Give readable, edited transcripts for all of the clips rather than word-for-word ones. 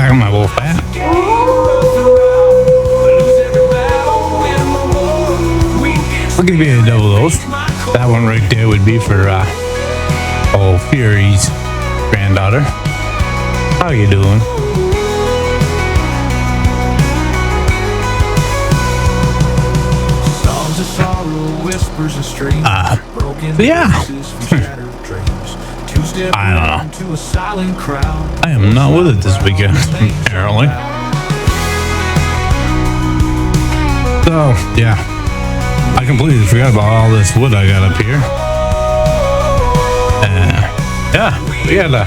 back of my wolf hat. I'll give you a double oath. That one right there would be for Fury's granddaughter. How you doing? Yeah. I don't know. I am not with it this weekend, apparently. So, yeah. I completely forgot about all this wood I got up here. Yeah, we gotta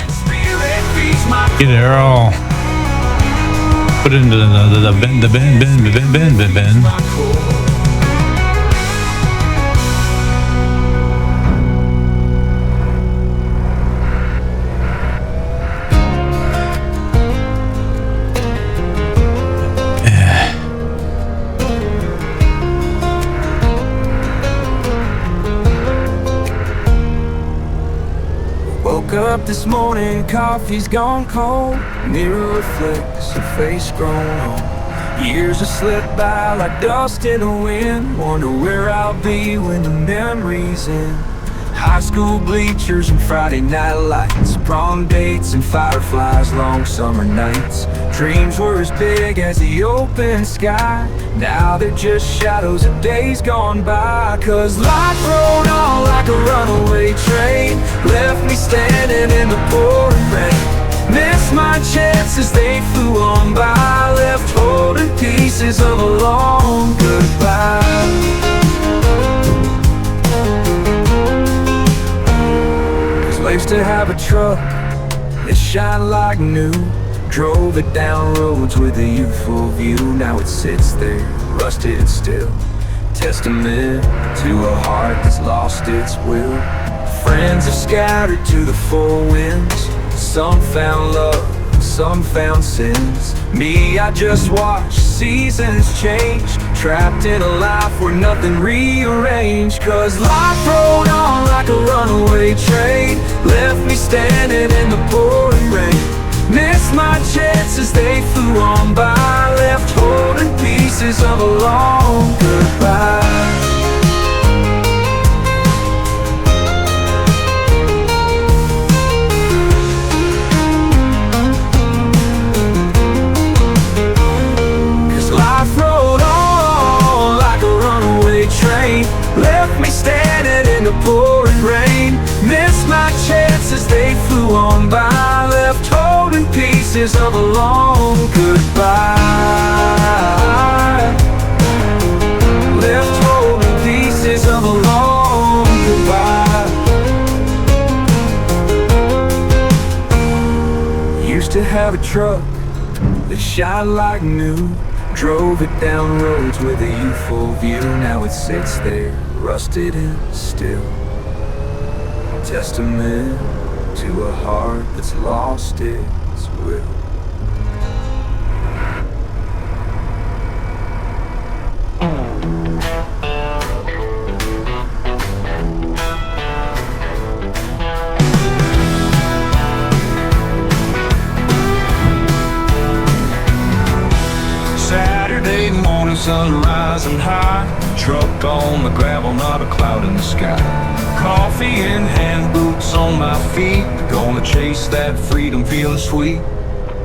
get it all put into the bin. Up this morning, coffee's gone cold. Mirror reflects a face grown old. Years have slipped by like dust in the wind. Wonder where I'll be when the memories end. High school bleachers and Friday night lights, prom dates and fireflies, long summer nights. Dreams were as big as the open sky. Now they're just shadows of days gone by. Cause life rode on like a runaway train, left me standing in the pouring rain. Missed my chances, they flew on by, left holding pieces of a long goodbye. I used to have a truck that shined like new. Drove it down roads with a youthful view. Now it sits there, rusted and still, testament to a heart that's lost its will. Friends are scattered to the four winds. Some found love, some found sins. Me, I just watch seasons change, trapped in a life where nothing rearranged. Cause life rode on like a runaway train, left me standing in the pouring rain. Missed my chances, they flew on by, left holding pieces of a long goodbye. Left me standing in the pouring rain. Missed my chances, they flew on by, left holding pieces of a long goodbye. Left holding pieces of a long goodbye. Used to have a truck that shined like new. Drove it down roads with a youthful view. Now it sits there, rusted and still, testament to a heart that's lost its will. Sun rising high, truck on the gravel, not a cloud in the sky. Coffee in hand, boots on my feet, gonna chase that freedom, feeling sweet.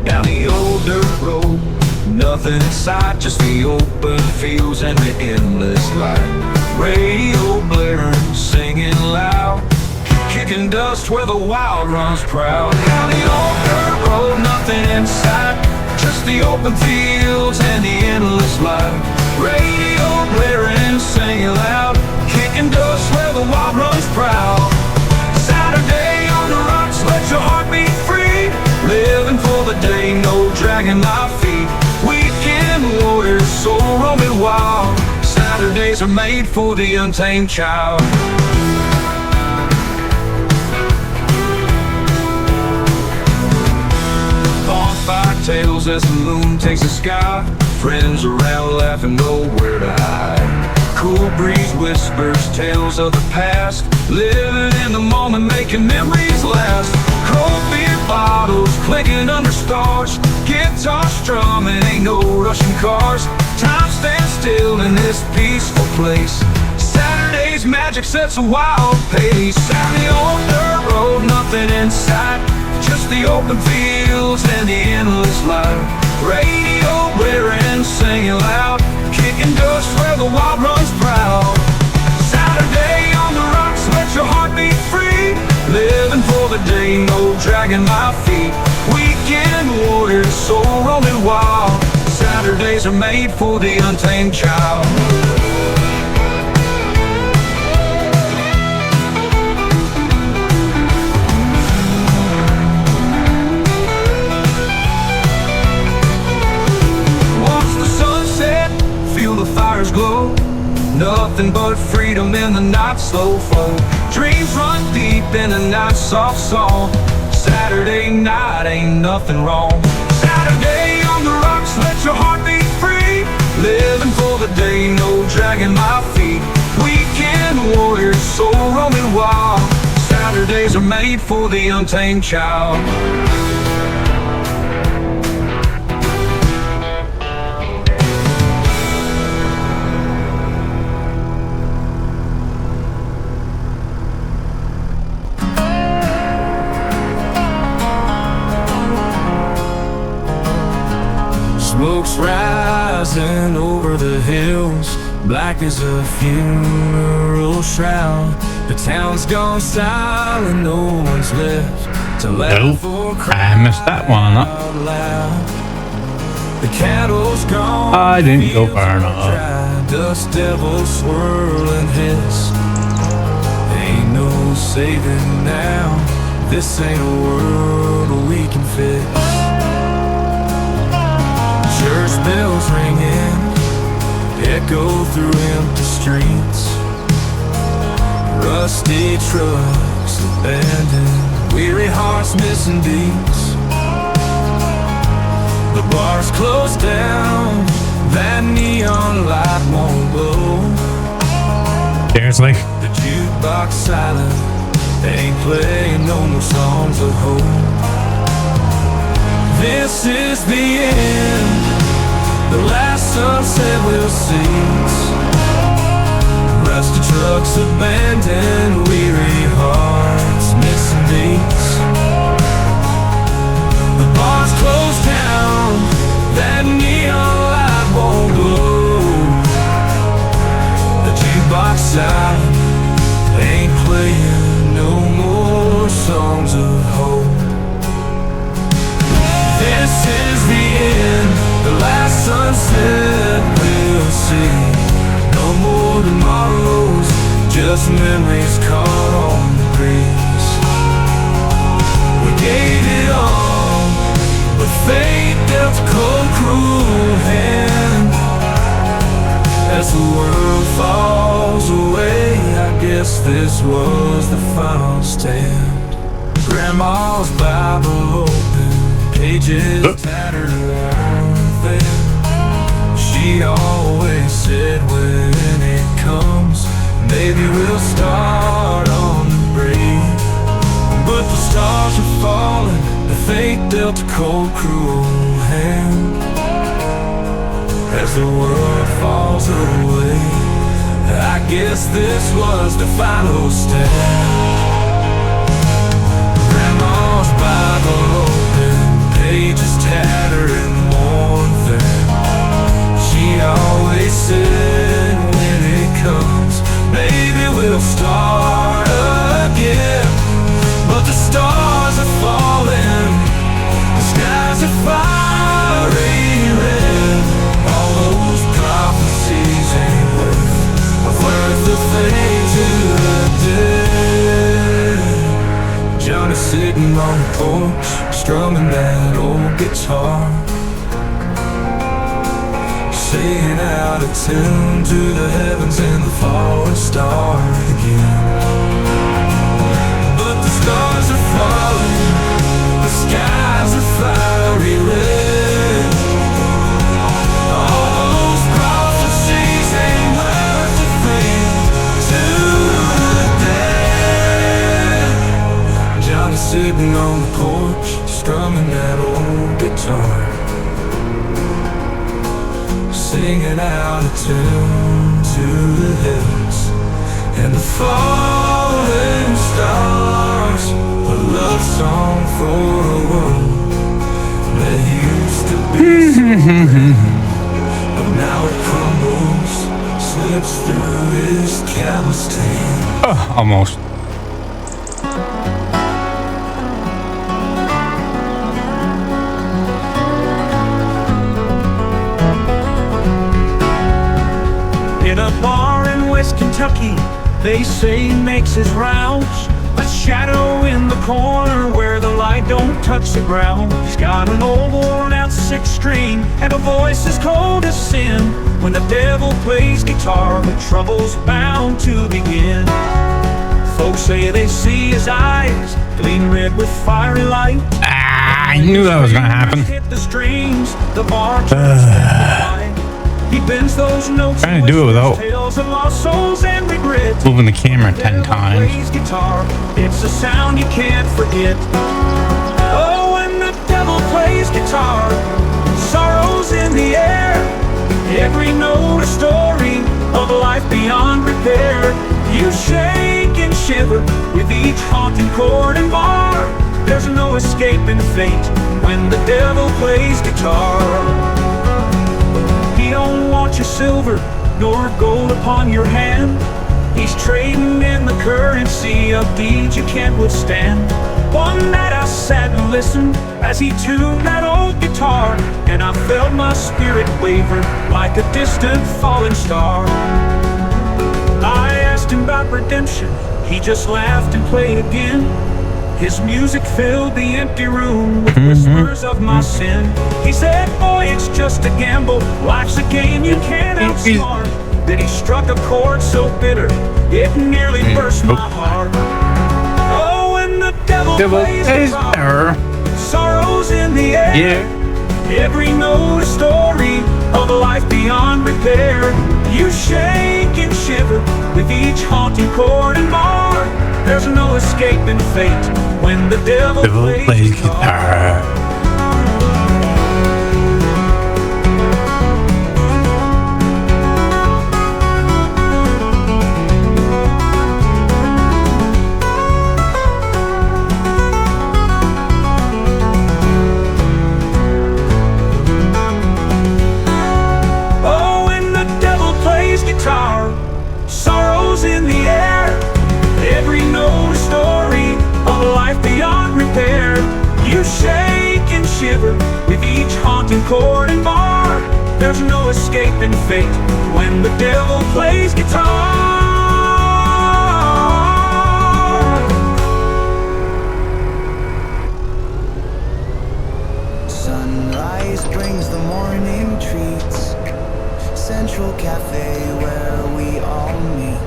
Down the old dirt road, nothing in sight, just the open fields and the endless light. Radio blaring, singing loud, kicking dust where the wild runs proud. Down the old dirt road, nothing in sight, just the open fields and the endless light. Radio blaring, singing loud, kicking dust where the wild runs proud. Saturday on the rocks, let your heart be free. Living for the day, no dragging my feet. Weekend warriors, soul roaming wild. Saturdays are made for the untamed child. Bonfire tales as the moon takes the sky. Friends around laughing, nowhere to hide. Cool breeze whispers tales of the past. Living in the moment, making memories last. Cold beer bottles clinking under stars. guitar strumming, ain't no rushing cars. Time stands still in this peaceful place. Saturday's magic sets a wild pace. Saturday on dirt road, nothing in sight, just the open fields and the endless light. Radio blaring, singing loud, kicking dust where the wild runs proud. Saturday on the rocks, let your heart beat free. Living for the day, no dragging my feet. Weekend warriors, soul roaming wild. Saturdays are made for the untamed child. Watch the sunset, feel the fires glow. Nothing but freedom in the night's slow flow. Dreams run deep in the night's soft song. Saturday night ain't nothing wrong. Saturday on the rocks, let your heart beat free. Living for the day, no dragging my feet. Weekend warriors, soul roaming wild. Saturdays are made for the untamed child. Smoke's rising over the hills, black as a funeral shroud. The town's gone silent, no one's left to laugh or cry. I missed that one up. The cattle's gone, I didn't go far enough. Dust devils swirl and hiss. Ain't no saving now, this ain't a world we can fix. Church bells ringing, echo through empty streets. Rusty trucks abandoned, weary hearts missing beats. The bar's closed down, that neon light won't glow. Seriously? The jukebox silent, they ain't playing no more songs of hope. This is the end, the last sunset we'll see. Rusty trucks abandoned, weary hearts missing beats. The bar's closed down, that neon light won't glow. The jukebox silent, ain't playing no more songs of hope. This is the end, the last sunset we'll see. No more tomorrows, just memories caught on the breeze. We gave it all, but fate dealt a cold, cruel hand. As the world falls away, I guess this was the final stand. Grandma's Bible open, pages tattered and worn thin. She always said when it comes, maybe we'll start on the break. But the stars are falling, the fate dealt a cold, cruel hand. As the world falls away, I guess this was the final step. Grandma's Bible open, pages tattered and worn thin. She always said when it comes, maybe we'll start again. But the stars are falling, the skies are fiery red. All those prophecies ain't worth the fate to the dead. Johnny's sitting on the porch, strumming that old guitar, singing out of tune to the heavens and the falling star again. But the stars are falling, the skies are fiery red. All those prophecies ain't worth the fate to the dead. Johnny's sitting on the porch, strumming that old guitar, singing out a tune to the hills and the falling stars. A love song for a world that used to be so grand, but now it crumbles, slips through his calloused hand. Almost. In a bar in West Kentucky, they say he makes his rounds. A shadow in the corner where the light don't touch the ground. He's got an old worn out six string and a voice as cold as sin. When the devil plays guitar, the trouble's bound to begin. Folks say they see his eyes gleam red with fiery light. I knew that was gonna happen. Hit the strings, the bar he bends those notes. Trying to do it without tales of lost souls and regrets. moving the camera 10 times. Plays guitar, it's a sound you can't forget. Oh, when the devil plays guitar, sorrows in the air. Every note a story of a life beyond repair. You shake and shiver with each haunting chord and bar. There's no escaping fate when the devil plays guitar. He don't want your silver nor gold upon your hand. He's trading in the currency of deeds you can't withstand. One night I sat and listened as he tuned that old guitar, and I felt my spirit waver like a distant falling star. I asked him about redemption, he just laughed and played again. His music filled the empty room with whispers of my sin. He said, boy, it's just a gamble, life's a game you can't outsmart. Then he struck a chord so bitter, it nearly burst my heart. Oh, when the devil plays guitar, sorrows in the air. Yeah. Every note a story of a life beyond repair. You shake and shiver with each haunting chord and bar. There's no escaping fate when the devil plays guitar. Oh, when the devil plays guitar, sorrows in the air. Every note a story of a life beyond repair. You shake and shiver with each haunting chord and bar. There's no escaping fate when the devil plays guitar. Sunrise brings the morning treats. Central Cafe where we all meet.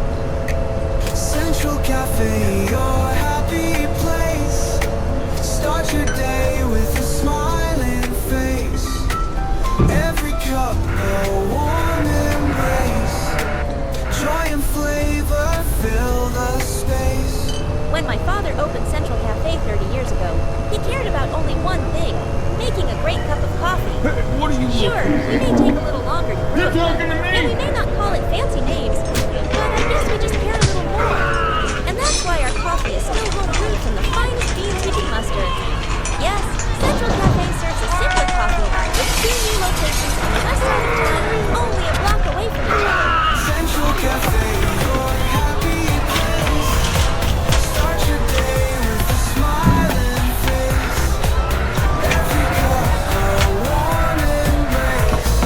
Central Cafe, your happy place. Start your day with a smiling face. Every cup a warm embrace. Joy and flavor fill the space. When my father opened Central Cafe 30 years ago, he cared about only one thing: making a great cup of coffee. What are you Sure, we may take a little longer to brew, and we may not call it fancy names, but I guess we just care a little more. And that's why our coffee is still home brewed from the finest beans we can muster. Yes, Central Cafe serves a simpler coffee with 2 new locations on the west side of town, only a block away from each other. Central Cafe, your happy place. Start your day with a smiling face. Every cup a warm embrace.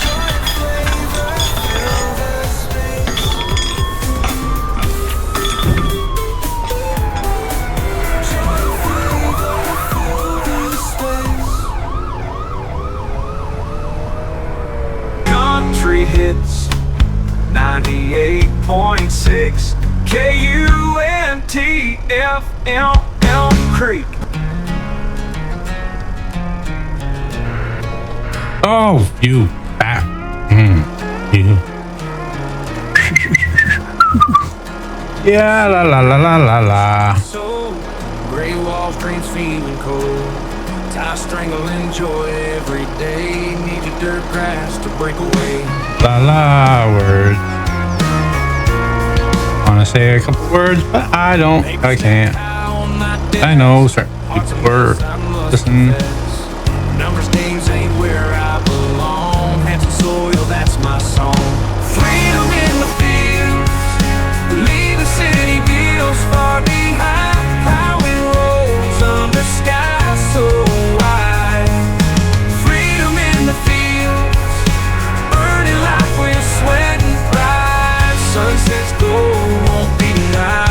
Joy and flavor fill the space. Joy and flavor fill the space. Country hits 98.6 KUNTFML Creek. Oh, you bat. You. Yeah, la la la la la la. So, gray walls, dreams feeling cold. Tie strangling joy every day. Need your dirt grass to break away. La la words. Wanna say a couple words, but I don't. I can't. I know certain people were listening. Numbers, games ain't where I belong. Hands and soil, that's my song. Freedom in the fields. Leave the city views far behind. Plowing roads under skies so wide. Freedom in the fields. Burning life with sweat and pride. Sunset's gold won't be denied.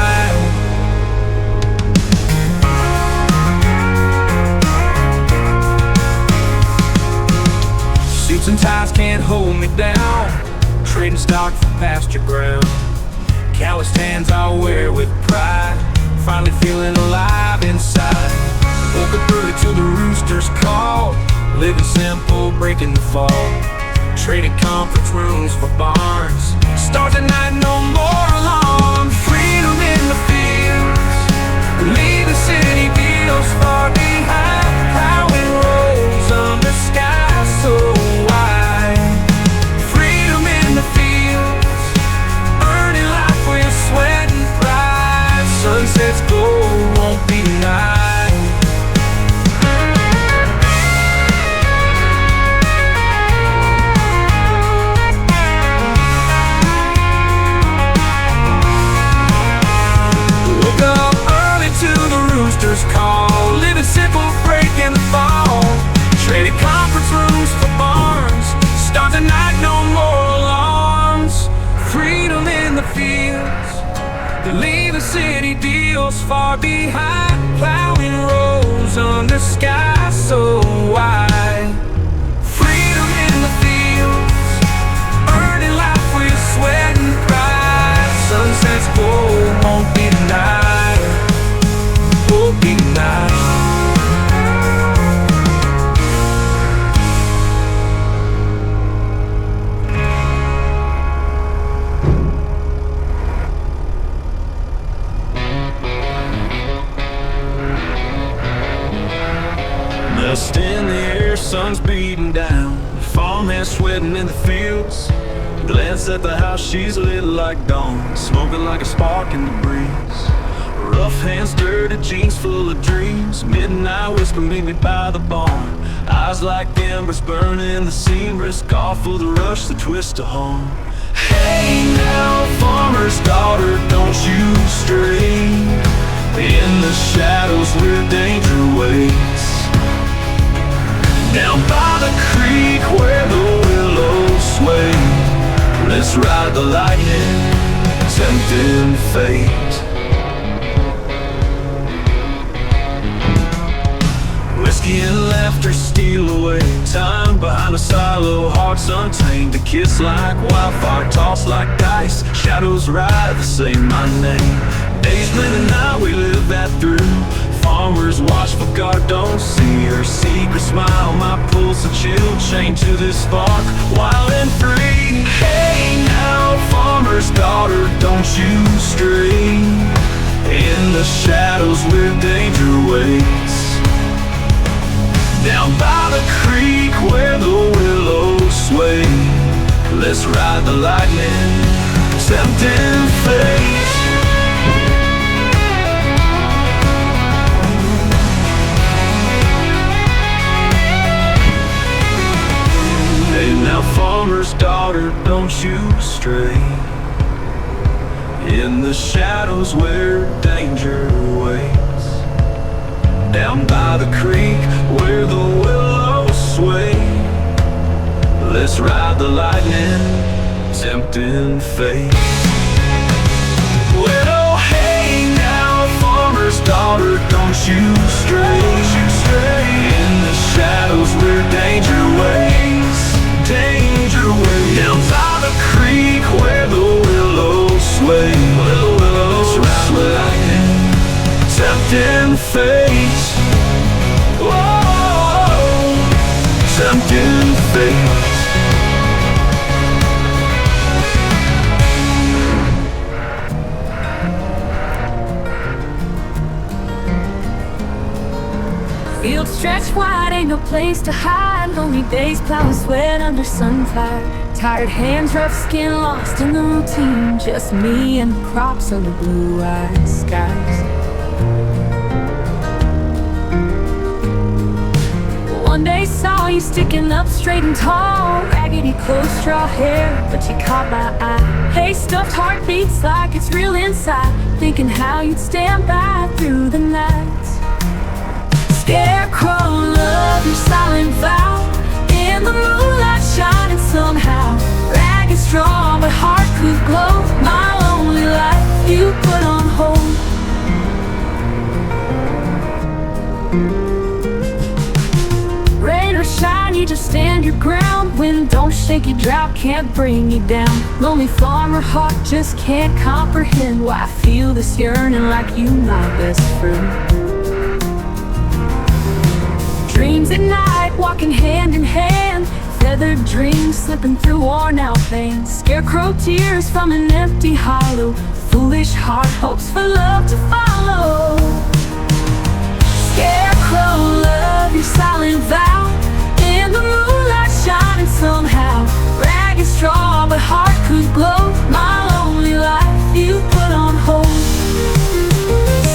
Suits and ties can't hold me down. Trading stock for pasture ground. Calloused hands I'll wear with pride. Finally feeling alive inside. Woke up early to the rooster's call. Living simple, breaking the fall. Trading conference rooms for barns. Stars at night, no more alarm. Freedom in the fields. Leave the city views far behind. Plowing roads under skies so wide. Freedom in the fields. Earning life with sweat and pride. Sunset's gold won't be denied. Woke up early to the rooster's call. Living simple, breaking the fall. Traded conference rooms for barns. Stars at night, no more alarms. Freedom in the fields. Leave the city deals far behind. Plowing roads under skies so wide. Freedom in the fields. Earning life with sweat and pride. Sunset's gold won't be denied. Won't be denied. Dust in the air, sun's beating down. Farmhands sweating in the fields. Glance at the house, she's lit like dawn. Smoking like a spark in the breeze. Rough hands, dirty jeans full of dreams. Midnight whisper, meet me by the barn. Eyes like embers burning the scene. Risk off for the rush, the twist of home. Hey now, farmer's daughter, don't you stray. In the shadows where danger waits. Down by the creek where the willows sway. Let's ride the lightning, tempting fate. Whiskey and laughter steal away. Time behind a silo, hearts untamed. A kiss like wildfire, tossed like dice. Shadows ride the same, my name. Days blend and night, we live that through. Farmers watch but God don't see. Her secret smile, my pulse a chill. Chained to this spark, wild and free. Hey now, farmer's daughter, don't you stray. In the shadows where danger waits. Down by the creek where the willows sway. Let's ride the lightning, tempting fate. Hey now, farmer's daughter, don't you stray. In the shadows where danger waits. Down by the creek where the willows sway. Let's ride the lightning, tempting fate. Well, hey now, farmer's daughter, don't you stray. In the shadows where danger waits. Danger waits. Down by the creek where the willows sway. Let's ride the lightning, tempting fate. Whoa, tempting fate. Fields stretch wide, ain't no place to hide. Lonely days plowing sweat under sunfire. Tired hands, rough skin, lost in the routine. Just me and the crops under blue-eyed skies. One day saw you sticking up straight and tall. Raggedy clothes, straw hair, but you caught my eye. Hey, stuffed heart beats like it's real inside. Thinking how you'd stand by through the nights. Scarecrow, love, your silent vow. In the moonlight shining somehow. Ragged, strong, but heart could glow. My lonely life you put on hold. Rain or shine, you just stand your ground. Wind don't shake you, drought can't bring you down. Lonely farmer heart just can't comprehend why I feel this yearning like you, my best friend. Dreams at night, walking hand in hand. Feathered dreams slipping through worn out veins. Scarecrow tears from an empty hollow. Foolish heart hopes for love to follow. Scarecrow, love, your silent vow. In the moonlight shining somehow. Ragged, straw, but heart could glow. My lonely life you put on hold.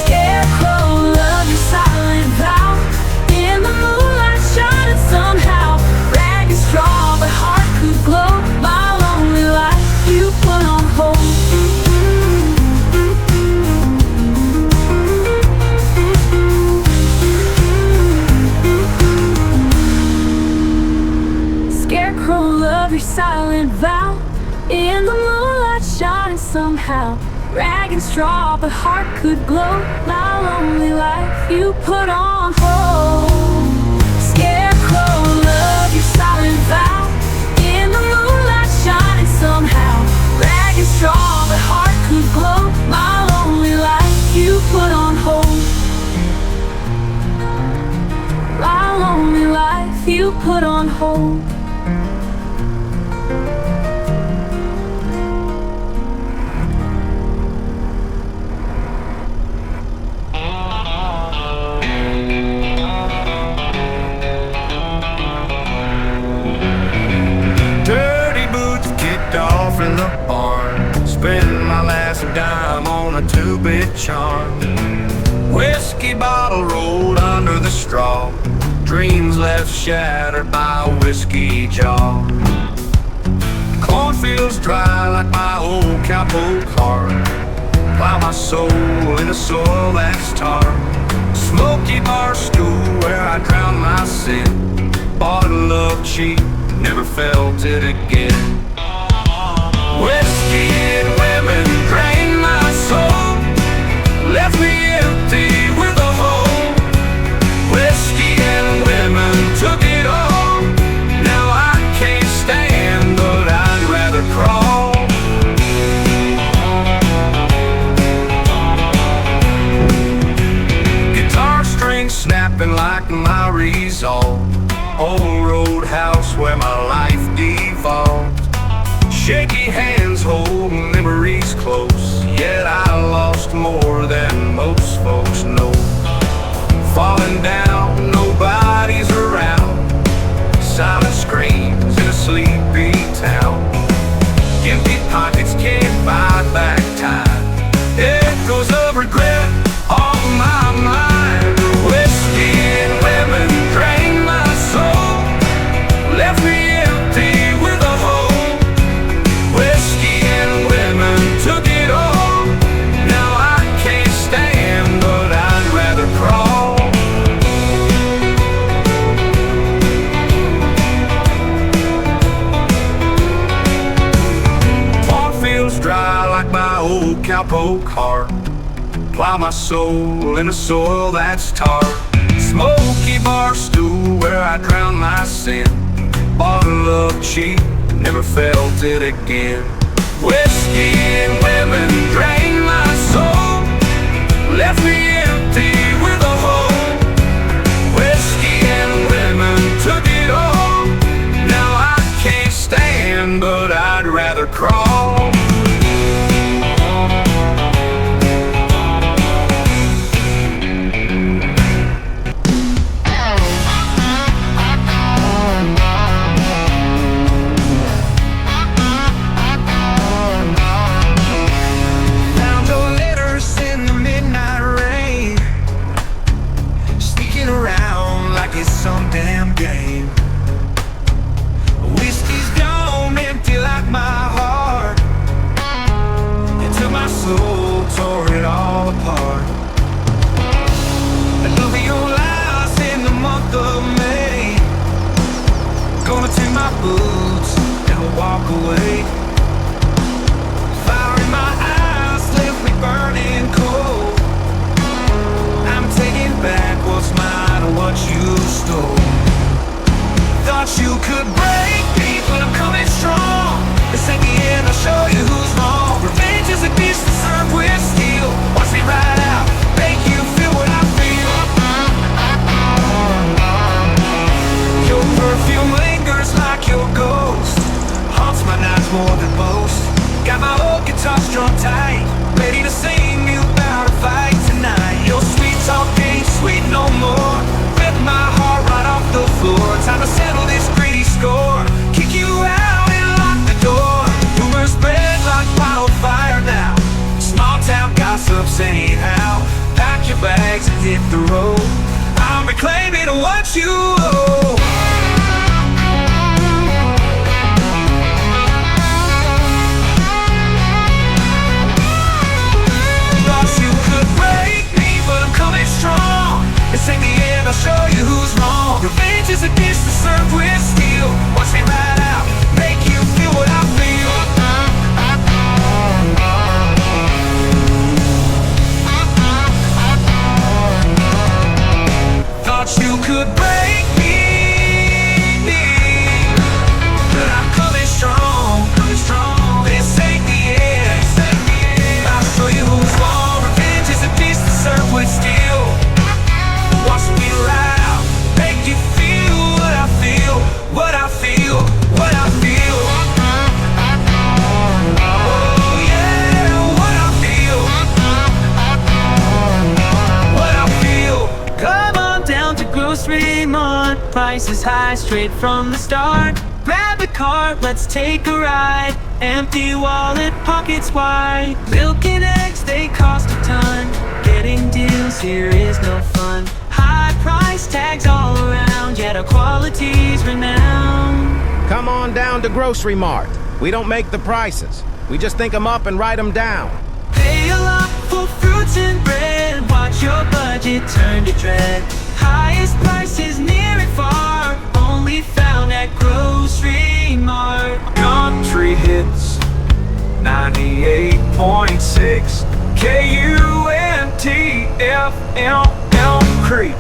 Scarecrow, love, your silent vow. In the moonlight shining somehow. Ragged, straw, but heart could glow. My lonely life you put on hold. Scarecrow, love, your silent vow. In the moonlight shining somehow. Ragged, straw, but heart could glow. My lonely life you put on hold. Scarecrow, love, your silent vow. In the moonlight shining somehow. Ragged, straw, but heart could glow. My lonely life you put on hold. My lonely life you put on hold. Dirty boots kicked off in the barn. Spending my last dime on a two-bit charm. Whiskey bottle rolled under the straw. Dreams left shattered by a whiskey jaw. Cornfields dry like my old cowboy car. Plow my soul in the soil that's tar. Smoky bar stool where I drown my sin. Bought love cheap, never felt it again. Whiskey and women drained my soul. Left me empty with a hole. Whiskey and women took it all. Now I can't stand, but I'd rather crawl. Guitar strings snapping like my resolve. Old roadhouse where my life devolved. Shaky hands hold memories close. Yet I lost more than most folks know. Falling down, nobody's around. Silent screams in a sleepy town. Empty pockets can't buy back time. Echoes of regret on my mind. Whiskey and women drained my soul. Left me empty with a hole. Whiskey and women took it all. Now I can't stand, but I'd rather crawl. Cornfields dry like my old cowpoke heart. Plow my soul in the soil that's tar. Smoky bar stool where I drown my sin. Bottle of cheap, never felt it again. Whiskey and women drained my soul. Left me empty with a hole. Whiskey and women took it all. Now I can't stand, but I'd rather crawl. could break me, but I'm coming strong. This ain't the end, I'll show you who's wrong. Revenge is a dish that's served with steel. Watch me ride out, make you feel what I feel. Your perfume lingers like your ghost, haunts my nights more than most. Got my old guitar strung tight, ready to sing you about a fight tonight. Your sweet talk ain't sweet no more, rip my heart right off the floor. Time to settle this greedy score, kick you out and lock the door. Rumors spread like wildfire now, small town gossips anyhow. Pack your bags and hit the road, I'm reclaiming what you owe. This ain't the end, I'll show you who's wrong. Revenge is a dish that's served with steel. Watch me ride out, make you feel what I feel. Thought you could break me, but I'm coming strong, coming strong. This ain't the end, I'll show you who's wrong. Revenge is a dish that's served with steel. Watch me ride out, make you feel what I feel, what I feel, what I feel. Oh yeah, what I feel, what I feel. Come on down to Grocery Mart, prices high straight from the start. Grab a cart, let's take a ride. Empty wallet, pockets wide. Milk and eggs, they cost a ton. Getting deals here is no fun. High price tags all around, yet our quality's renowned. Come on down to Grocery Mart. We don't make the prices, we just think them up and write them down. Pay a lot for fruits and bread, watch your budget turn to dread. Highest prices near and far, only found at Grocery Mart. Country hits 98.6 KUNTFM Elm Creek.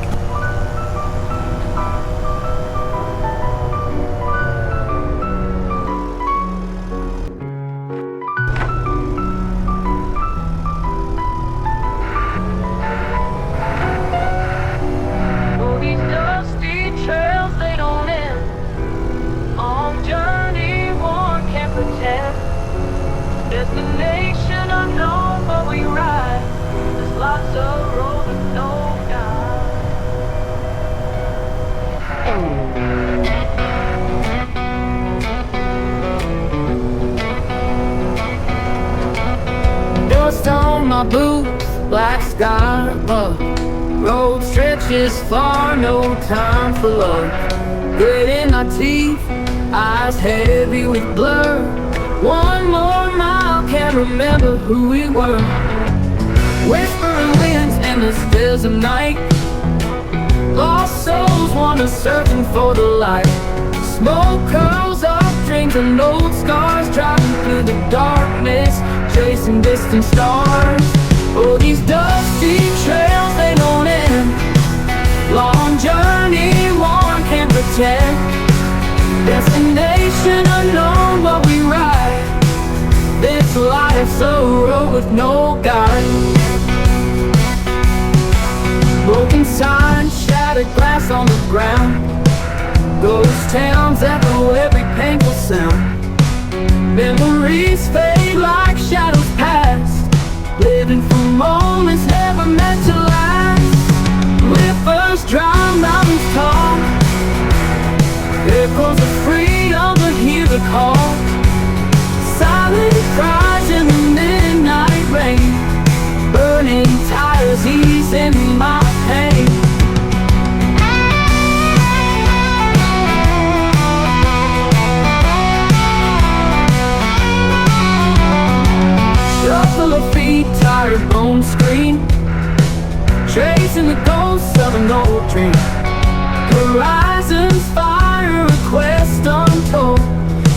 Oh, these dusty trails, they don't end. On journey, one can't pretend. Destination unknown, but we ride. There's lots of road with no guide. Dust on my boots, black sky above. Road stretches far, no time for love. Grit in our teeth, eyes heavy with blur. One more mile, can't remember who we were. Whispering winds in the stillness of night. Lost souls wander searching for the light. Smoke curls up, dreams and old scars, driving through the darkness, chasing distant stars. Oh, these dusty trails, they don't end. Long journey, one can't pretend. Destination unknown, but we ride. This life's a road with no guide. Broken signs, shattered glass on the ground. Ghost towns echo every painful sound. Memories fade like shadows past, living for moments never meant to last. Rivers dry, mountains tall, echoes of freedom but hear the call. Silent cries in the midnight rain, burning tires easing my pain. Shuffle of feet, tired bones scream, tracing the ghosts of an old dream. Horizons fire, a quest untold.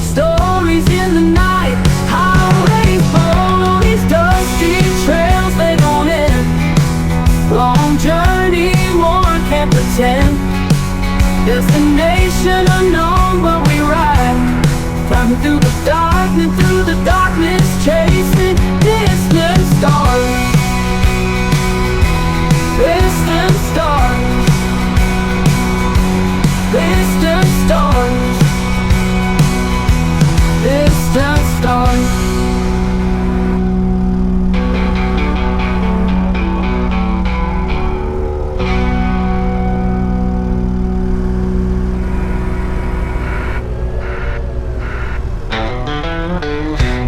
Stories in the night, highways full. These dusty trails, they don't end. Long journey, one can't pretend. Destination unknown, but we ride. Climbing through the darkness, chasing distant stars. Distant stars. Distant stars. Distant stars.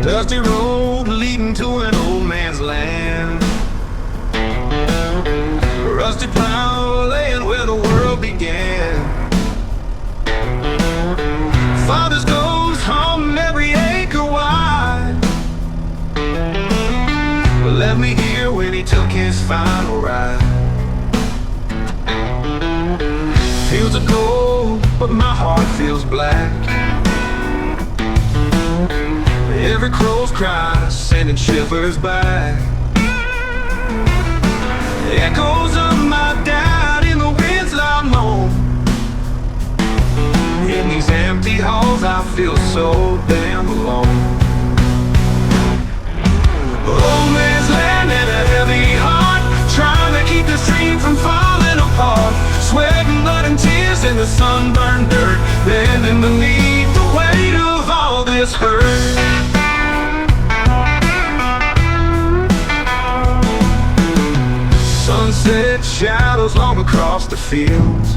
Dusty road leading to an old man's land. Rusty plow laying where the world began. Father's ghost hum every acre wide. But let me hear when he took his final ride. Fields of gold, but my heart feels black. Every crow's cry sending shivers back. The echoes of my dad in the wind's loud moan. In these empty halls I feel so damn alone. Old man's land and a heavy heart, trying to keep this dream from falling apart. Sweat and blood and tears in the sunburned dirt, bending beneath the weight of all this hurt. Sunset shadows long across the fields,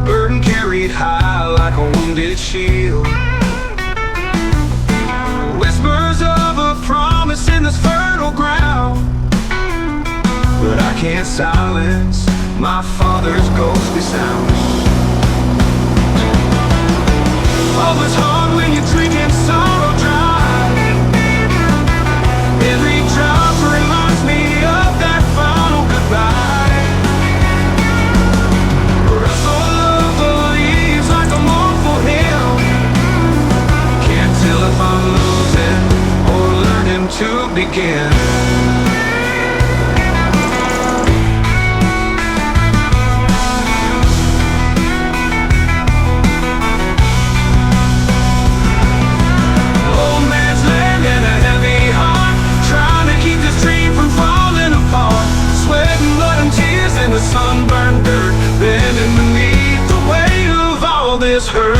burden carried high like a wounded shield. Whispers of a promise in this fertile ground, but I can't silence my father's ghostly sound. Oh, it's hard when you're drinking sorrow dry. Every drop reminds me of that final goodbye. Rustle of the leaves like a mournful hymn. Can't tell if I'm losing or learning to begin. Sunburned dirt, bending beneath the weight of all this hurt.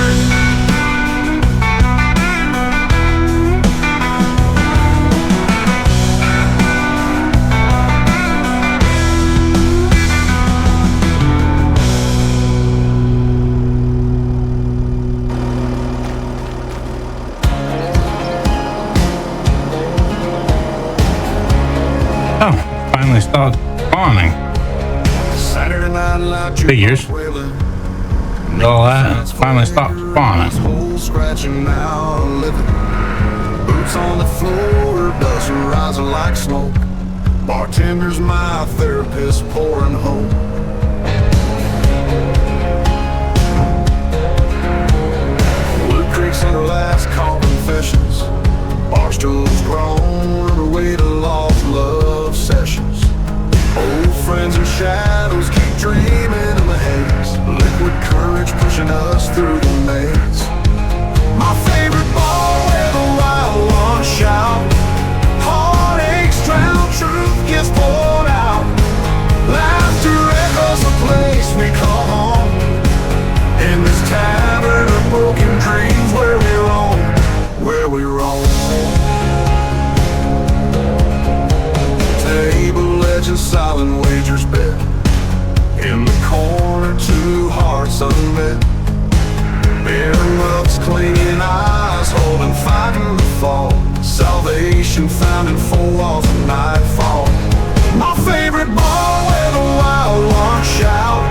Oh, finally stopped spawning. Figures. All that finally stopped spawning. Scratching now, living. Boots on the floor, dust rising like smoke. Bartender's my therapist, pouring hope. Wood Creek's in her last call confessions. Barstool's grown her way to lost love sessions. Old friends and shadows keep dreaming in the haze. Liquid courage pushing us through the maze. My favorite bar where the wild ones shout. Heartaches drown, truth gets poured out. Laughter echoes the place we call home. In this tavern of broken dreams where we roam, where we roam. Table legends, silent wagers bet. In the corner, two hearts unmet. Bare rugs, clinging eyes, holding, fighting the fall. Salvation found in four walls of nightfall. My favorite bar where the wild ones shout.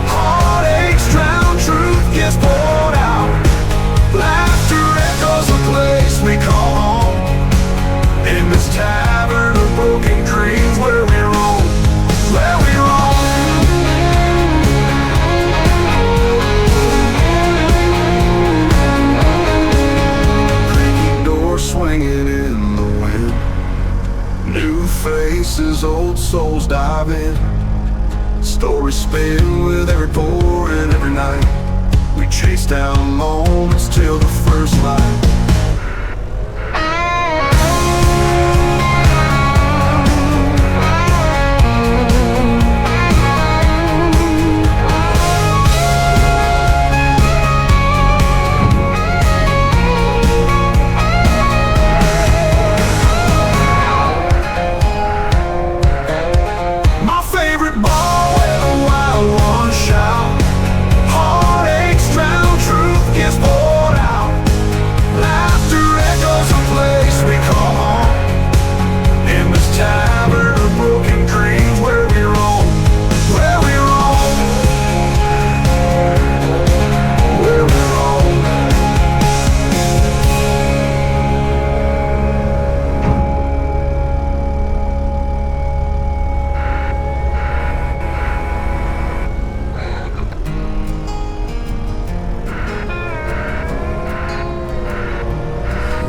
Heartaches drown, truth gets poured out. Laughter echoes the place we call home. In this tavern of broken dreams where we roam, where we roam. Creaking doors swinging in the wind. New faces, old souls dive in. Stories spin with pouring every night. We chase down moments till the first light.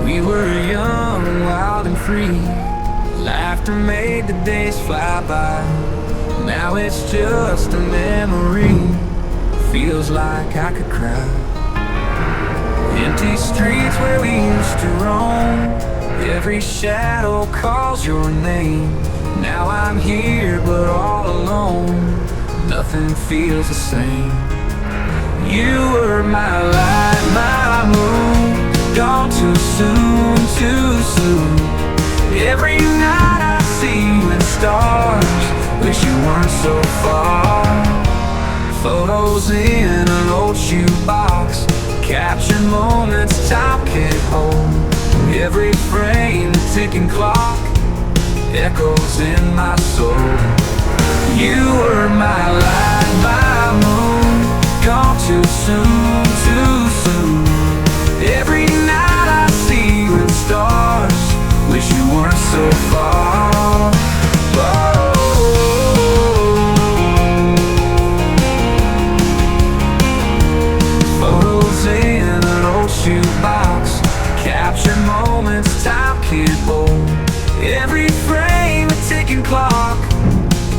We were young, wild and free. Laughter made the days fly by. Now it's just a memory. Feels like I could cry. Empty streets where we used to roam. Every shadow calls your name. Now I'm here but all alone. Nothing feels the same. You were my light, my moon. Gone too soon, too soon. Every night I see you in stars. Wish you weren't so far. Photos in an old shoebox. Captured moments time can't hold. Every frame, the ticking clock echoes in my soul. You were my light, my moon. Gone too soon, too soon. Every night I see you in stars. Wish you weren't so far. Photos in an old shoebox. Captured moments time can't hold. Every frame a ticking clock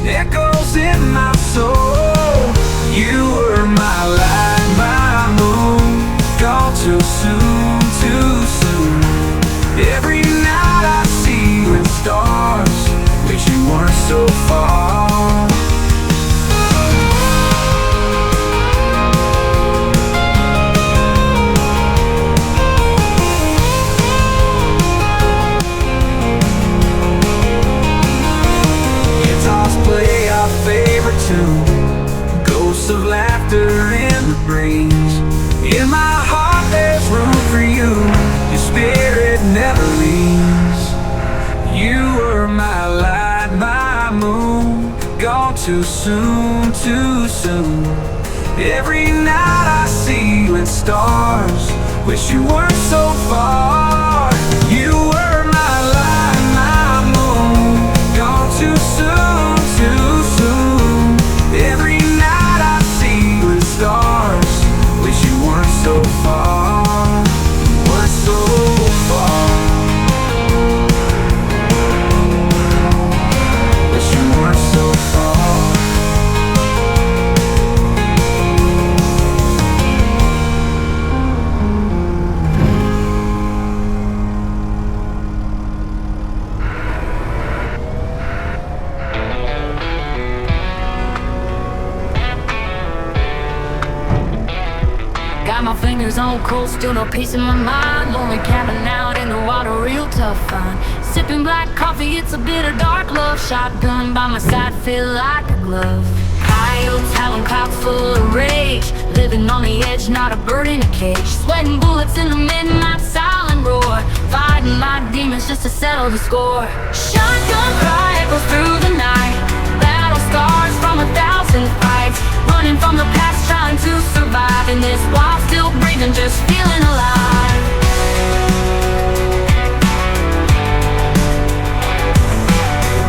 echoes in my soul. You were my light, my moon. Gone too soon, too soon. Every night I see you in stars. Wish you weren't so far. Guitars play our favorite tune. Ghosts of laughter in the breeze. In my heart there's room for you. Your spirit never leaves. You were my light, my moon. Gone too soon, too soon. Every night I see you in stars. Wish you weren't so far. You were my light, my moon. Gone too soon, too soon. Every night I see you in stars. Wish you weren't so far. Weren't so far. Wish you weren't so far. Got my fingers on cold, still no peace in my mind. Lonely camping out in the water, real tough find. Sipping black coffee, it's a bitter dark love. Shotgun by my side, feel like a glove. Coyotes howling, clouds full of rage. Living on the edge, not a bird in a cage. Sweating bullets in the midnight silent roar. Fighting my demons just to settle the score. Shotgun cry echoes through the night. Battle scars from 1,000 fights. Running from the past, trying to survive in this while still breathing, just feeling alive.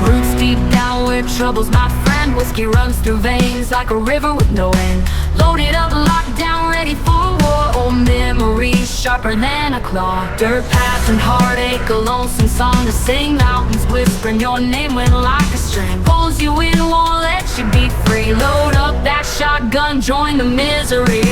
Roots deep down where trouble's my friend. Whiskey runs through veins like a river with no end. Loaded up, locked down, ready for war. Old memories sharper than a claw. Dirt paths and heartache, a lonesome song to sing. Mountains whispering your name when like a string pulls you in, won't let you be free. Load up that shotgun shotgun, join the misery.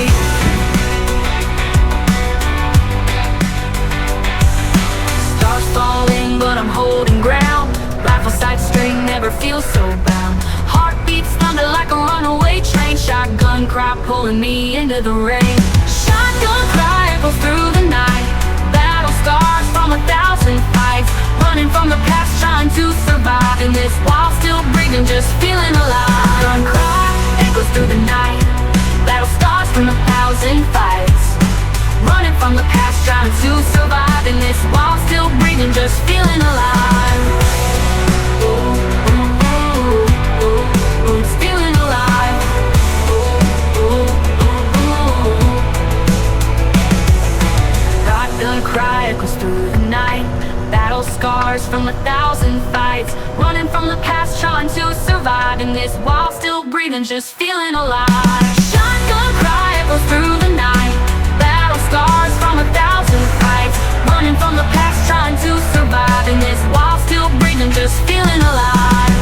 Stars falling, but I'm holding ground. Rifle sight string, never feel so bound. Heartbeats thunder like a runaway train. Shotgun cry pulling me into the rain. Shotgun cry echoes through the night. Battle scars from 1,000 fights. Running from the past, trying to survive in this while still breathing, just feeling alive. Shotgun cry echoes through the night. Battle scars from 1,000 fights. Running from the past, trying to survive in this while still breathing, just feeling alive. Ooh, ooh, ooh, ooh, ooh, it's feeling alive. Ooh, ooh, ooh, ooh. Shotgun cry echoes through the night. Battle scars from 1,000 fights. Running from the past, trying to survive in this while still breathing, just feeling alive. Shotgun cry echoes through the night. Battle scars from 1,000 fights. Running from the past, trying to survive in this while still breathing, just feeling alive.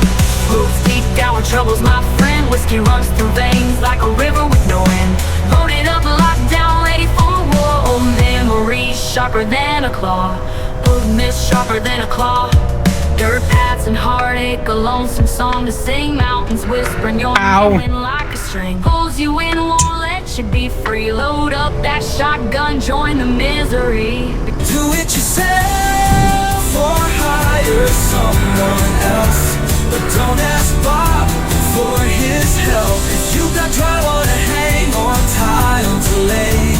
Roots deep down with troubles, my friend. Whiskey runs through veins like a river with no end. Loaded up, locked down, ready for war. Old memories sharper than a claw. Mist sharper than a claw. Dirt paths and heartache, a lonesome song to sing. Mountains whispering your name like a string. Pulls you in, won't let you be free. Load up that shotgun, join the misery. Do it yourself or hire someone else, but don't ask Bob for his help. If you've got drywall to hang or tile to lay,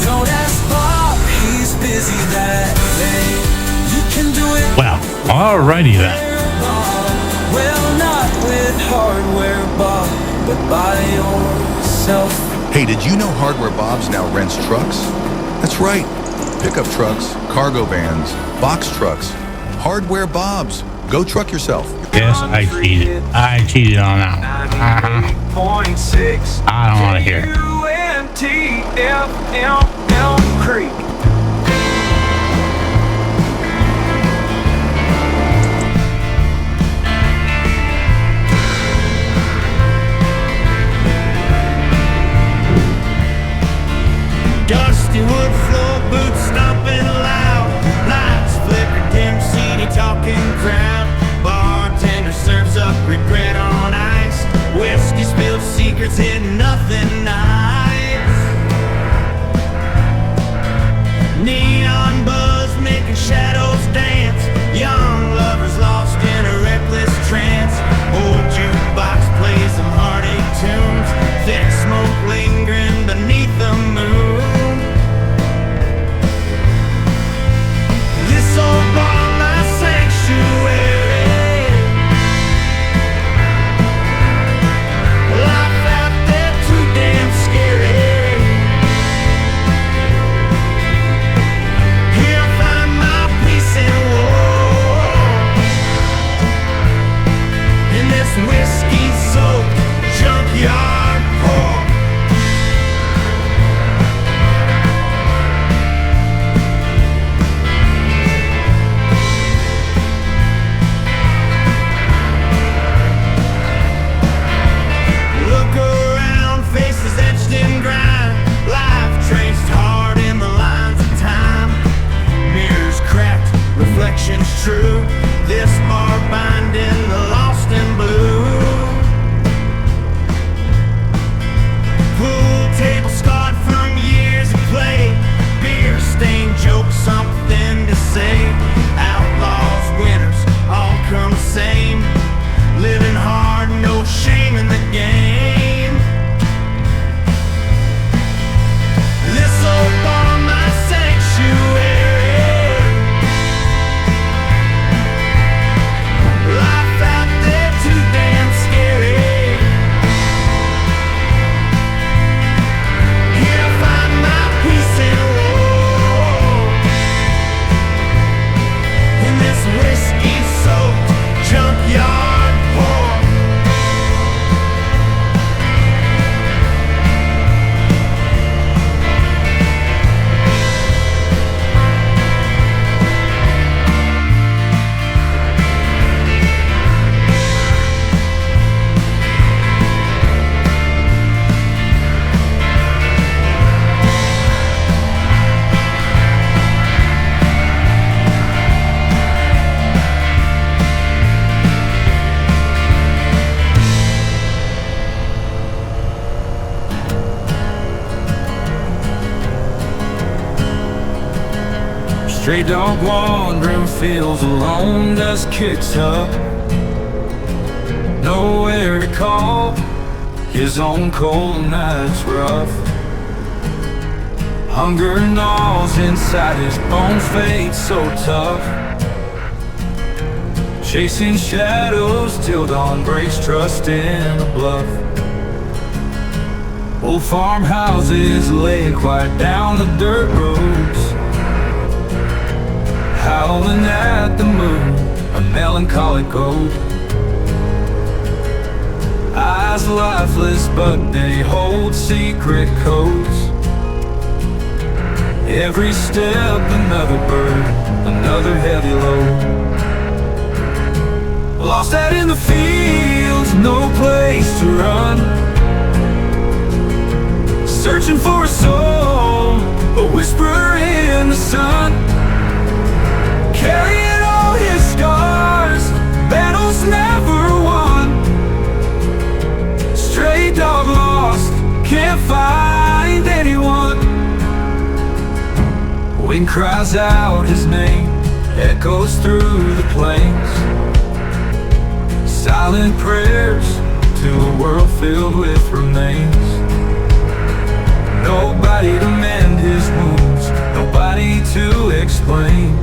don't ask Bob, he's busy that day. You can do it. Well, alrighty then. Well, not with hardware, Bob, but by yourself. Hey, did you know Hardware Bob's now rents trucks? That's right. Pickup trucks, cargo vans, box trucks. Hardware Bob's. Go truck yourself. Yes, I cheated. I cheated on that one. 98.6 I don't want to hear it. UNTFML Creek. Dusty wood floor, boots stomping loud. Lights flicker, dim, seedy talking crowd. Bartender serves up regret on ice. Whiskey spilled secrets, hidden nothing nice. Neon buzz making shadows dance. Young lovers lost in a reckless trance. Old jukebox plays some heartache tunes. Thick smoke lingering beneath the moon. This old bar, my sanctuary. Life out there too damn scary. Here I find my peace in war. In this whiskey-soaked junkyard park. Look around, faces etched in grime. Life traced hard in the lines of time. Mirrors cracked, reflections true. This bar binding the lost in blue. Pool table scarred from years of play. Beer stained jokes, something to say. Outlaws, winners, all come the same. Living hard, no shame in the game. This old bar, my sanctuary. Stray dog wandering fields alone, dust kicks up. Nowhere to call, his own cold nights rough. Hunger gnaws inside his bones, fate so tough. Chasing shadows till dawn breaks, trust in a bluff. Old farmhouses lay quiet down the dirt roads, howling at the moon, a melancholy goat. Eyes lifeless, but they hold secret codes. Every step another burden, another heavy load. Lost out in the fields, no place to run. Searching for a soul, a whisper in the sun. Carrying all his scars, battles never won. Stray dog lost, can't find anyone. Wind cries out his name, echoes through the plains. Silent prayers to a world filled with remains. Nobody to mend his wounds, nobody to explain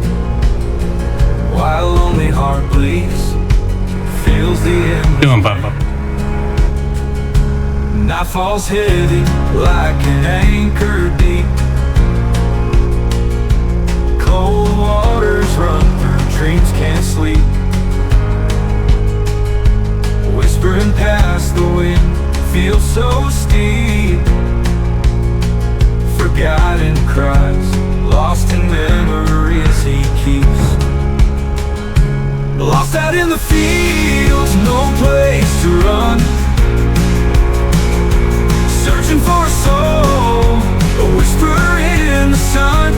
why a lonely heart bleeds, feels the end. Doing bump up. Night falls heavy like an anchor deep. Cold waters run through dreams can't sleep. Whispering past the wind, feels so steep. Forgotten cries, lost in memories he keeps. Lost out in the fields, no place to run. Searching for a soul, a whisper in the sun.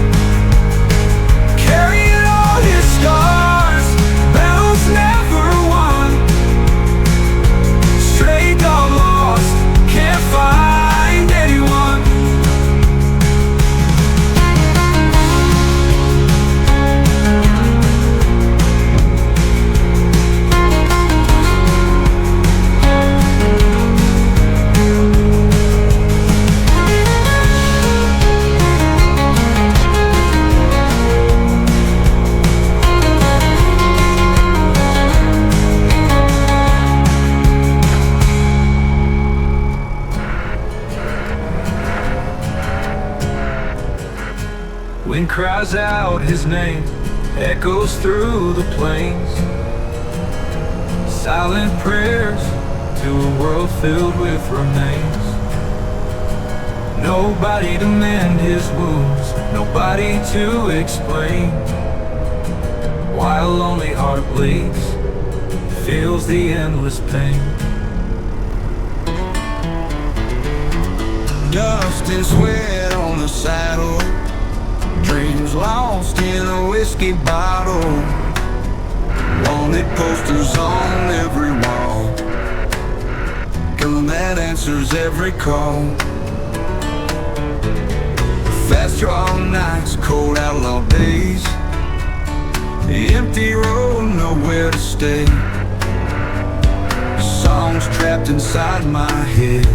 Carrying all his scars, battles never won. Stray dog lost, can't find anyone. Wind cries out his name, echoes through the plains. Silent prayers to a world filled with remains. Nobody to mend his wounds, nobody to explain why a lonely heart bleeds, feels the endless pain. Dust and sweat on the saddle, dreams lost in a whiskey bottle. Wanted posters on every wall, gun that answers every call. Fast draw nights, cold outlaw days, the empty road, nowhere to stay. Songs trapped inside my head,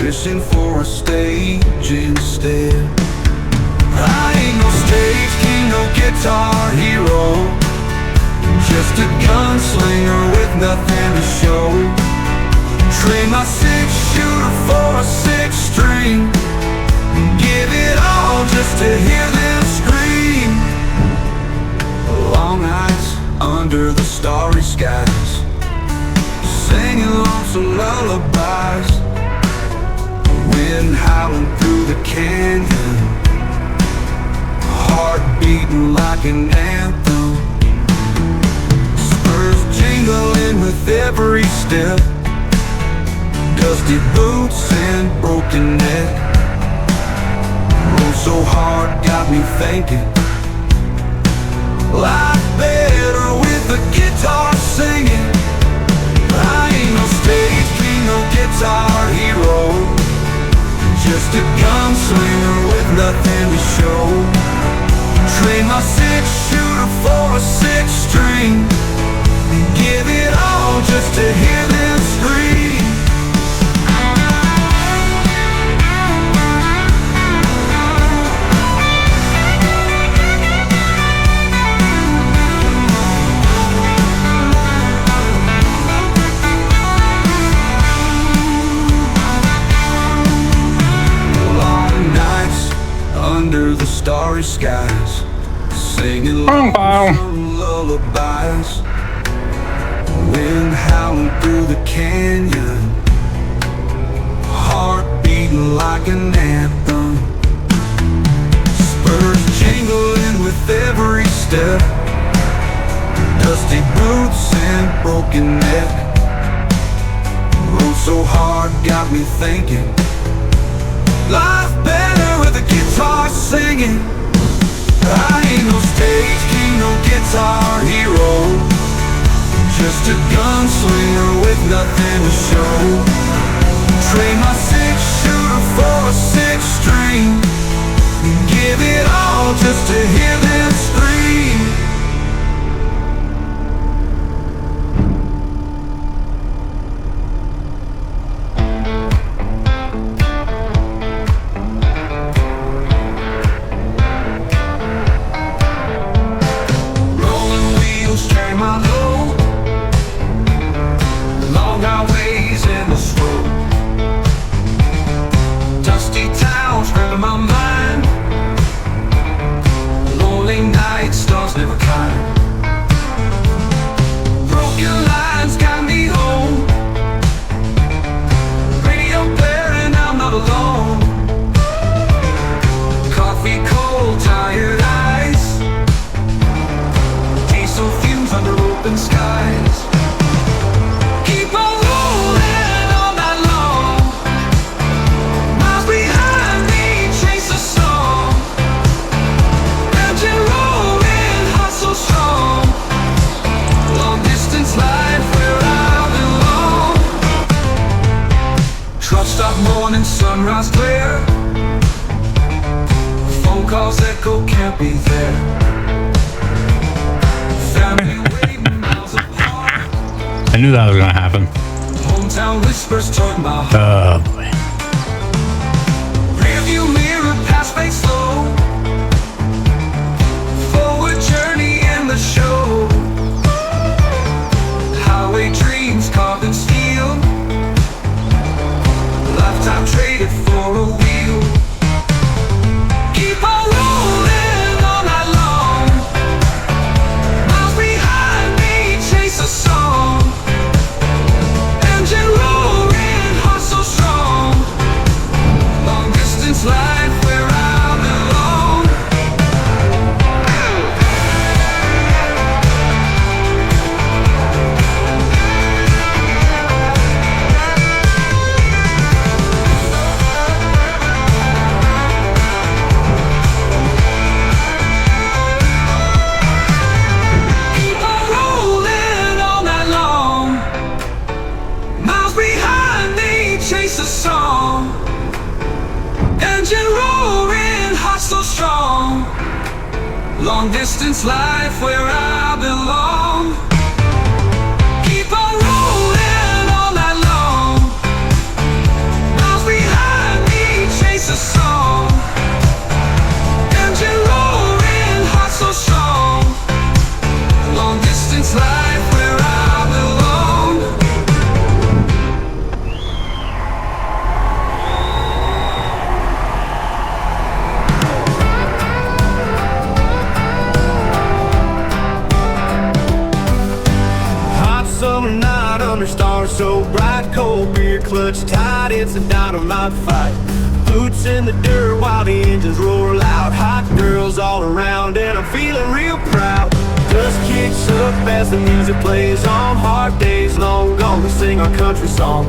wishing for a stage instead. I ain't no stage king, no guitar hero, just a gunslinger with nothing to show. Trade my 6-shooter for a 6-string, give it all just to hear them scream. Long nights under the starry skies, singing lonesome lullabies. Wind howling through the canyon, heart beating like an anthem. Spurs jingling with every step, dusty boots and broken neck. Rode so hard, got me thinking, life better with a guitar singing. I ain't no stage king, no guitar hero, just a gunslinger with nothing to show. lonesome lullabies. Wind howling through the canyon, heart beating like an anthem. Spurs jingling with every step, dusty boots and broken neck. Rode so hard, got me thinking, life better with a guitar singing. I ain't no stage king, no guitar hero, just a gunslinger with nothing to show. Trade my 6-shooter for a 6-string, give it all just to hear them scream. Rolling wheels carry my load, long highways in the road. Dusty towns grab my mind, lonely nights, stars never kind. Broken lines got me home, radio blaring, I'm not alone. Coffee cold, tired eyes, diesel fumes under open skies. Keep on rolling all night long, miles behind me chase a song. Engine rolling, heart so strong, long distance life where I belong. Truck stop morning, sunrise glare, phone calls echo, can't be there. Family waiting miles apart, I knew that was gonna happen. hometown whispers toward my heart. Oh boy. Rearview mirror, past fade slow, forward journey in the show. Highway dreams carved in steel, lifetime traded for a wheel. Keep on rolling all night long, miles behind me chase a song. Engine roaring, heart so strong, long distance life where I belong. Keep on rolling all night long, miles behind me chase a song. Engine roaring, heart so strong, long distance life where I belong. Keep on rolling all night long, miles behind me chase a song. Engine roaring, heart so strong, long distance life where I belong. Hot summer night under stars so bright, cold beer clutch tight, it's a dynamite fight. Boots in the dirt while the engines roar loud. Hot girls all around and I'm feeling real proud. Dust kicks up as the music plays on. Hard days long gone, we sing our country song.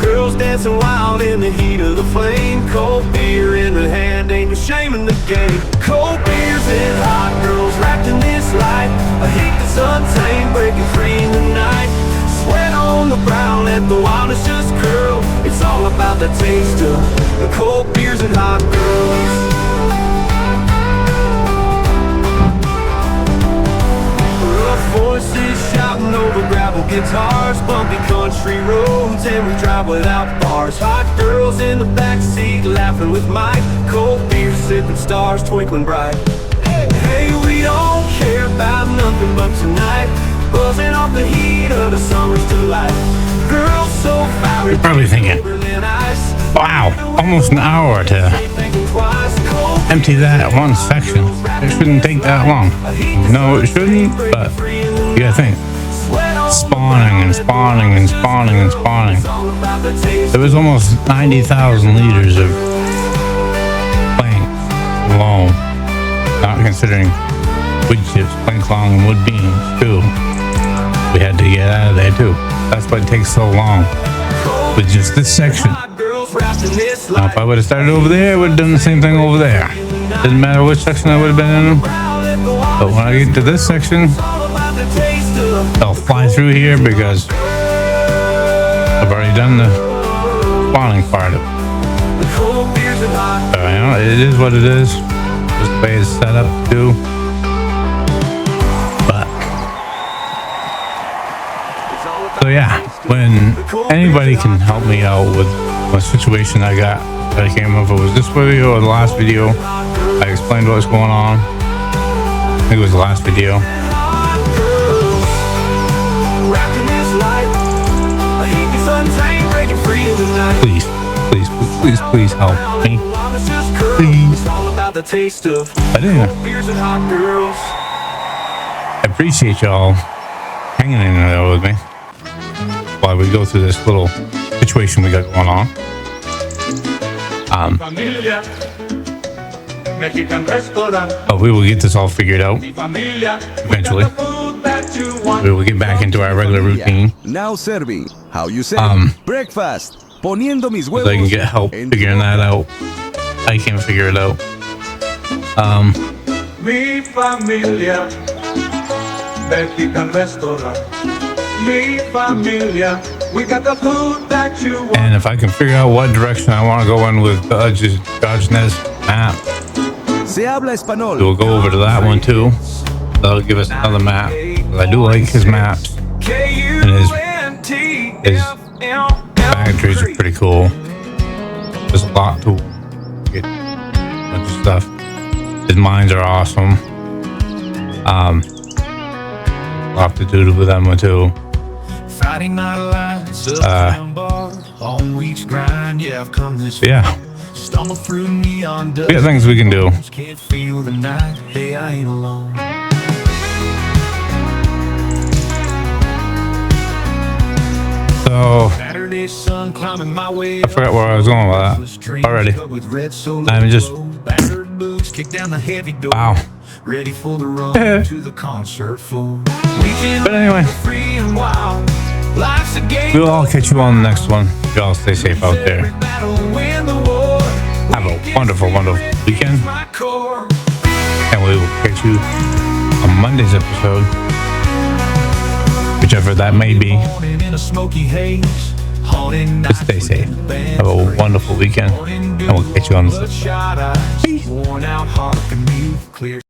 Girls dancing wild in the heat of the flame. Cold beer in the hand, ain't no shame in the game. Cold beers and hot girls wrapped in this light. A heat that's untamed, breaking free in the night. Sweat on the brow, let the wildness just curl. It's all about the taste of the cold beers and hot girls. Rough voices shouting over gravel guitars, bumpy country roads, and we drive without bars. Hot girls in the backseat laughing with Mike. Cold beer sipping, stars twinkling bright. Hey, we don't care about nothing but tonight, buzzing off the heat of the summer's delight. Girls so fiery, You're probably thinking, wow, almost an hour to thinking twice. Cold empty that one section. It shouldn't take that long. No, it shouldn't, but you gotta think. Spawning and spawning and spawning and spawning. There was almost 90,000 liters of plank alone, not considering wood chips, plank long, and wood beams too. We had to get out of there too. That's why it takes so long with just this section. Now, if I would have started over there, I would have done the same thing over there. Didn't matter which section I would have been in. But when I get to this section, I'll fly through here because I've already done the spawning part of it. So, you know, it is what it is. Just the way it's set up to do. But so yeah, when anybody can help me out with a situation I got, I can't remember if it was this video or the last video. I explained what was going on. I think it was the last video. Please, please, please, please help me. Please. But anyway, I appreciate y'all hanging in there with me while we go through this little situation we got going on. But we will get this all figured out eventually. We will get back into our regular routine. Now serving. How you say? Breakfast. Poniendo mis huevos. So I can get help figuring that out. I can't figure it out. Mi familia, Mexican restaurant. Mi familia, we got the food that you want. And if I can figure out what direction I want to go in with God's map, Se habla español. we'll go over to that one too. That'll give us another map. I do like his maps. And his factories are pretty cool. There's a lot to get, a bunch of stuff. His mines are awesome. A lot to do with them too. Friday night lights, on reach grind, yeah, I've come this Yeah, stumble through neon dust. we got things we can do. Can't feel the night, hey, I ain't alone. So Saturday sun climbing my way. I forgot where I was going with that already. I'm just battered boots, kick down the heavy door. wow. Ready for the run to the concert floor. But anyway, Free and wild. Life's a game. we'll all catch you on the next one. Y'all stay safe out there. Battle, win the war. Have a wonderful, wonderful weekend. My core. And we will catch you on Monday's episode, whichever that may be. Morning in a smoky haze. Haunting But stay safe. Have a wonderful weekend. And we'll catch you on the bloodshot eyes. Worn out heart and clear.